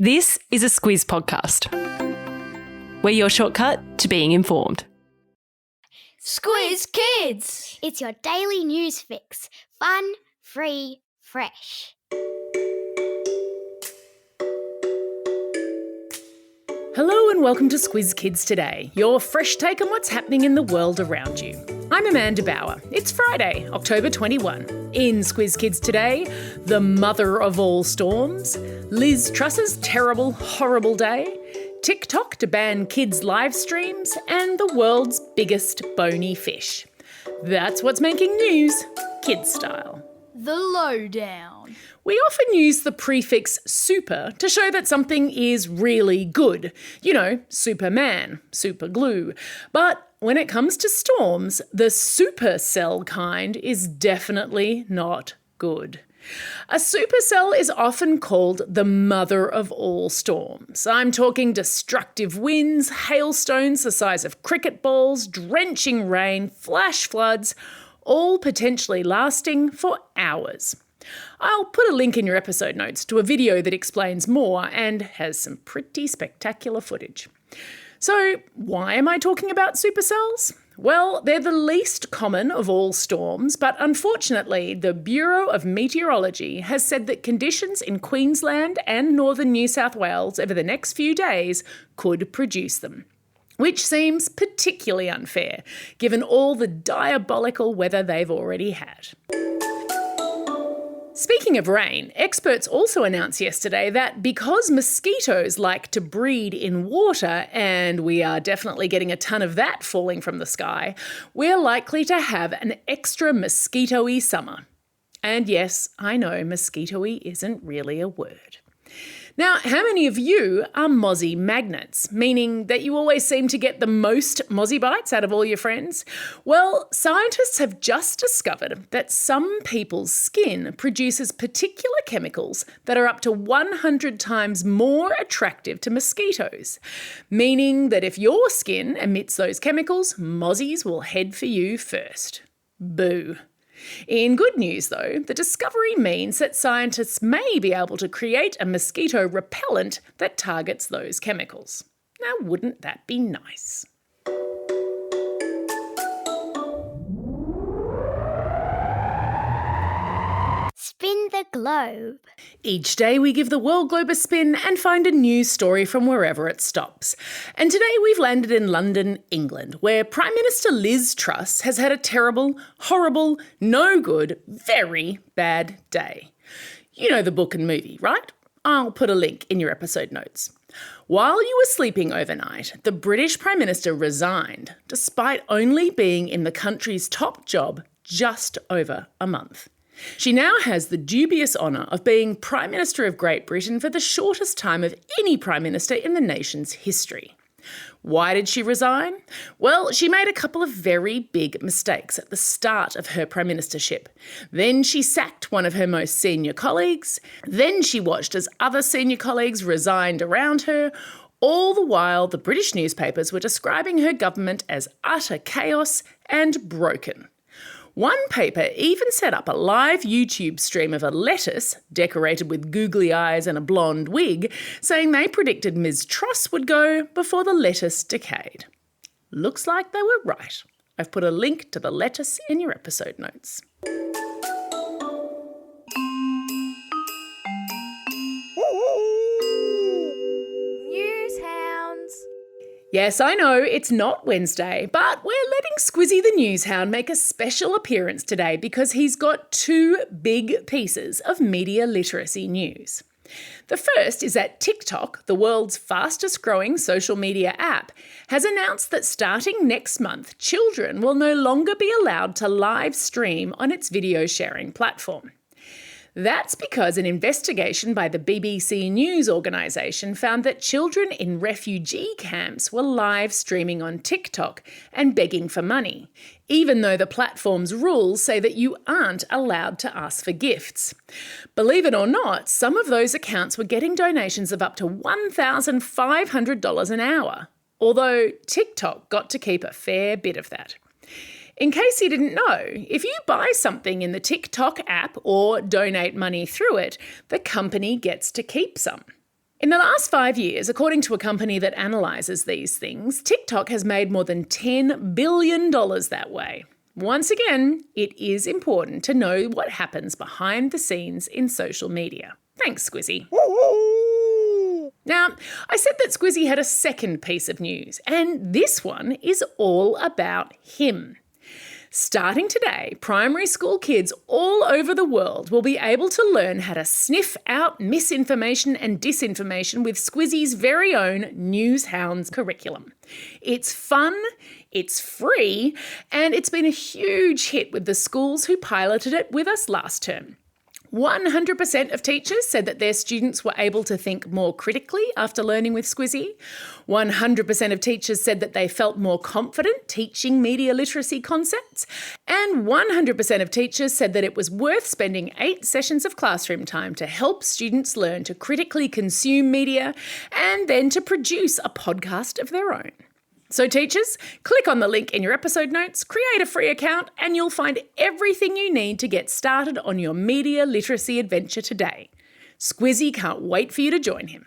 This is a Squiz podcast. We're your shortcut to being informed. Squiz Kids! It's your daily news fix. Fun, free, fresh. Hello and welcome to Squiz Kids Today, your fresh take on what's happening in the world around you. I'm Amanda Bauer. It's Friday, October 21. In Squiz Kids Today, the mother of all storms, Liz Truss's terrible, horrible day, TikTok to ban kids' live streams, and the world's biggest bony fish. That's what's making news, kids style. The lowdown. We often use the prefix super to show that something is really good. You know, Superman, super glue. But when it comes to storms, the supercell kind is definitely not good. A supercell is often called the mother of all storms. I'm talking destructive winds, hailstones the size of cricket balls, drenching rain, flash floods, all potentially lasting for hours. I'll put a link in your episode notes to a video that explains more and has some pretty spectacular footage. So, why am I talking about supercells? Well, they're the least common of all storms, but unfortunately, the Bureau of Meteorology has said that conditions in Queensland and northern New South Wales over the next few days could produce them. Which seems particularly unfair, given all the diabolical weather they've already had. Speaking of rain, experts also announced yesterday that because mosquitoes like to breed in water, and we are definitely getting a ton of that falling from the sky, we're likely to have an extra mosquito-y summer. And yes, I know mosquito-y isn't really a word. Now, how many of you are mozzie magnets, meaning that you always seem to get the most mozzie bites out of all your friends? Well, scientists have just discovered that some people's skin produces particular chemicals that are up to 100 times more attractive to mosquitoes, meaning that if your skin emits those chemicals, mozzies will head for you first. Boo. In good news, though, the discovery means that scientists may be able to create a mosquito repellent that targets those chemicals. Now, wouldn't that be nice? Spin the globe. Each day we give the world globe a spin and find a news story from wherever it stops. And today we've landed in London, England, where Prime Minister Liz Truss has had a terrible, horrible, no good, very bad day. You know the book and movie, right? I'll put a link in your episode notes. While you were sleeping overnight, the British Prime Minister resigned, despite only being in the country's top job just over a month. She now has the dubious honour of being Prime Minister of Great Britain for the shortest time of any Prime Minister in the nation's history. Why did she resign? Well, she made a couple of very big mistakes at the start of her Prime Ministership. Then she sacked one of her most senior colleagues. Then she watched as other senior colleagues resigned around her. All the while, the British newspapers were describing her government as utter chaos and broken. One paper even set up a live YouTube stream of a lettuce, decorated with googly eyes and a blonde wig, saying they predicted Ms. Truss would go before the lettuce decayed. Looks like they were right. I've put a link to the lettuce in your episode notes. Yes, I know, it's not Wednesday, but we're letting Squizzy the News Hound make a special appearance today because he's got two big pieces of media literacy news. The first is that TikTok, the world's fastest growing social media app, has announced that starting next month, children will no longer be allowed to live stream on its video sharing platform. That's because an investigation by the BBC News organisation found that children in refugee camps were live streaming on TikTok and begging for money, even though the platform's rules say that you aren't allowed to ask for gifts. Believe it or not, some of those accounts were getting donations of up to $1,500 an hour, although TikTok got to keep a fair bit of that. In case you didn't know, if you buy something in the TikTok app or donate money through it, the company gets to keep some. In the last 5 years, according to a company that analyses these things, TikTok has made more than $10 billion that way. Once again, it is important to know what happens behind the scenes in social media. Thanks, Squizzy. Now, I said that Squizzy had a second piece of news, and this one is all about him. Starting today, primary school kids all over the world will be able to learn how to sniff out misinformation and disinformation with Squizzy's very own Newshounds curriculum. It's fun, it's free, and it's been a huge hit with the schools who piloted it with us last term. 100% of teachers said that their students were able to think more critically after learning with Squizzy. 100% of teachers said that they felt more confident teaching media literacy concepts. And 100% of teachers said that it was worth spending 8 sessions of classroom time to help students learn to critically consume media and then to produce a podcast of their own. So teachers, click on the link in your episode notes, create a free account, and you'll find everything you need to get started on your media literacy adventure today. Squizzy can't wait for you to join him.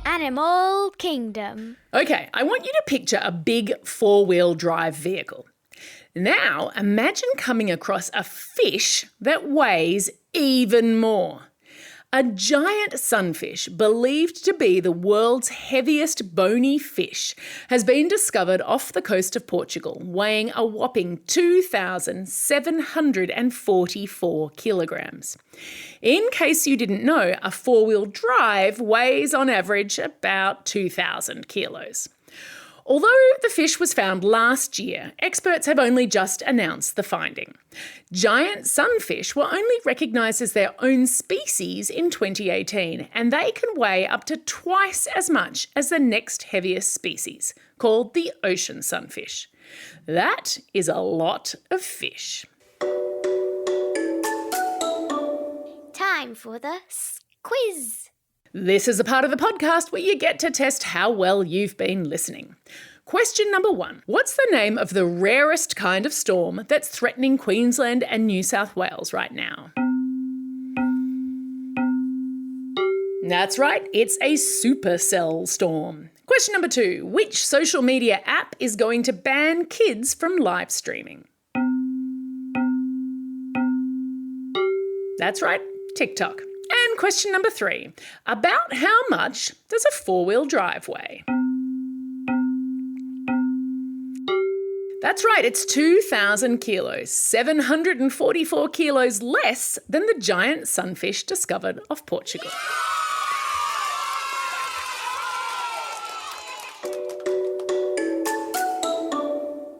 Animal Kingdom. Okay, I want you to picture a big 4-wheel drive vehicle. Now, imagine coming across a fish that weighs even more. A giant sunfish, believed to be the world's heaviest bony fish, has been discovered off the coast of Portugal, weighing a whopping 2,744 kilograms. In case you didn't know, a 4-wheel drive weighs on average about 2,000 kilos. Although the fish was found last year, experts have only just announced the finding. Giant sunfish were only recognised as their own species in 2018, and they can weigh up to twice as much as the next heaviest species, called the ocean sunfish. That is a lot of fish. Time for the quiz. This is a part of the podcast where you get to test how well you've been listening. Question number 1. What's the name of the rarest kind of storm that's threatening Queensland and New South Wales right now? That's right, it's a supercell storm. Question number 2. Which social media app is going to ban kids from live streaming? That's right, TikTok. And question number 3. About how much does a 4-wheel drive weigh? That's right, it's 2,000 kilos, 744 kilos less than the giant sunfish discovered off Portugal.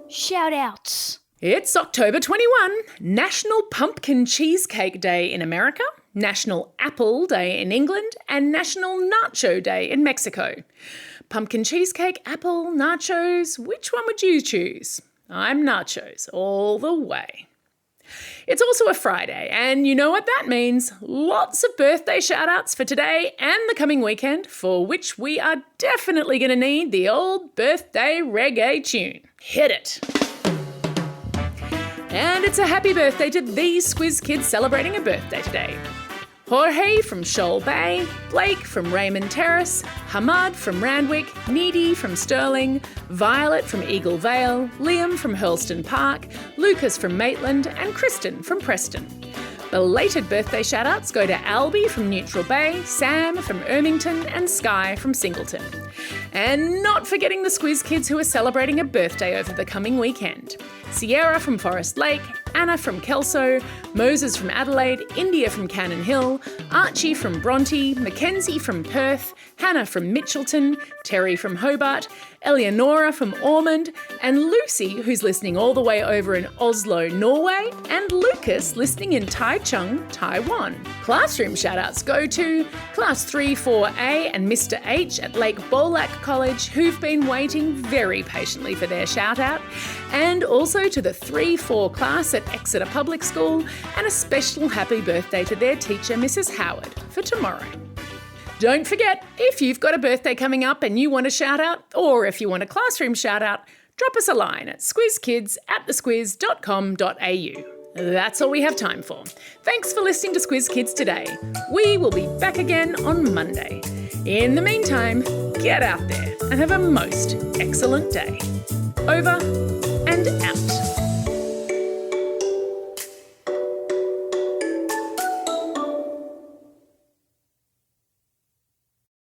Shout outs. It's October 21, National Pumpkin Cheesecake Day in America, National Apple Day in England, and National Nacho Day in Mexico. Pumpkin cheesecake, apple, nachos, which one would you choose? I'm nachos all the way. It's also a Friday, and you know what that means. Lots of birthday shout-outs for today and the coming weekend, for which we are definitely going to need the old birthday reggae tune. Hit it. And it's a happy birthday to these Squiz kids celebrating a birthday today. Jorge from Shoal Bay, Blake from Raymond Terrace, Hamad from Randwick, Needy from Stirling, Violet from Eagle Vale, Liam from Hurlston Park, Lucas from Maitland, and Kristen from Preston. Belated birthday shout-outs go to Albie from Neutral Bay, Sam from Ermington, and Sky from Singleton. And not forgetting the Squiz kids who are celebrating a birthday over the coming weekend. Sierra from Forest Lake, Anna from Kelso, Moses from Adelaide, India from Cannon Hill, Archie from Bronte, Mackenzie from Perth, Hannah from Mitchelton, Terry from Hobart, Eleonora from Ormond, and Lucy, who's listening all the way over in Oslo, Norway, and Lucas listening in Taichung, Taiwan. Classroom shoutouts go to Class 3-4A and Mr. H at Lake Bolac College, who've been waiting very patiently for their shoutout, and also to the 3-4 class at Exeter Public School, and a special happy birthday to their teacher, Mrs. Howard, for tomorrow. Don't forget, if you've got a birthday coming up and you want a shout out, or if you want a classroom shout out, drop us a line at squizkids@thesquiz.com.au. That's all we have time for. Thanks for listening to Squiz Kids today. We will be back again on Monday. In the meantime, get out there and have a most excellent day. Over and out.